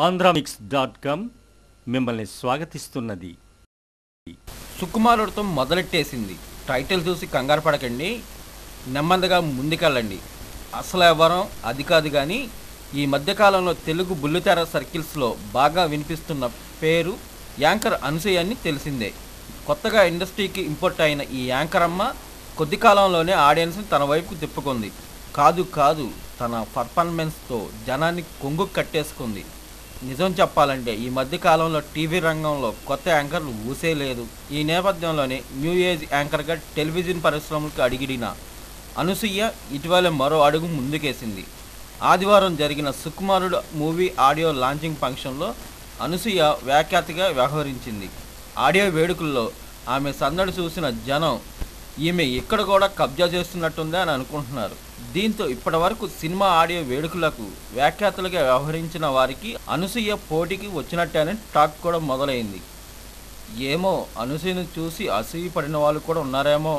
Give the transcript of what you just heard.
ఆంధ్రామిక్స్.com మిమ్మల్ని స్వాగతిస్తున్నది. సుకుమారుడితో మొదలెట్టేసింది. టైటిల్ చూసి కంగారు పడకండి, నెమ్మదిగా ముందుకెళ్ళండి. అసలు ఎవరం అది కాదు కానీ ఈ మధ్యకాలంలో తెలుగు బుల్లితెర సర్కిల్స్లో బాగా వినిపిస్తున్న పేరు యాంకర్ అనసూయ అని తెలిసిందే. కొత్తగా ఇండస్ట్రీకి ఇంపోర్ట్ అయిన ఈ యాంకర్ అమ్మ కొద్ది కాలంలోనే ఆడియన్స్ని తన వైపుకు తిప్పుకుంది. కాదు తన పర్ఫార్మెన్స్తో జనాన్ని కొంగు కట్టేసుకుంది. నిజం చెప్పాలంటే ఈ మధ్యకాలంలో టీవీ రంగంలో కొత్త యాంకర్లు ఊసే లేదు. ఈ నేపథ్యంలోనే న్యూ ఏజ్ యాంకర్గా టెలివిజన్ పరిశ్రమలకు అడిగిడిన అనసూయ ఇటీవల మరో అడుగు ముందుకేసింది. ఆదివారం జరిగిన సుకుమారుడు మూవీ ఆడియో లాంచింగ్ ఫంక్షన్లో అనసూయ వ్యాఖ్యాతగా వ్యవహరించింది. ఆడియో వేడుకల్లో ఆమె సందడి చూసిన జనం ఈమె ఇక్కడ కూడా కబ్జా చేస్తున్నట్టుందే అని అనుకుంటున్నారు. దీంతో ఇప్పటి వరకు సినిమా ఆడియో వేడుకలకు వ్యాఖ్యాతలుగా వ్యవహరించిన వారికి అనసూయ పోటీకి వచ్చినట్టేనే టాక్ కూడా మొదలైంది. ఏమో అనసూయను చూసి అసూయ పడిన వాళ్ళు కూడా ఉన్నారేమో.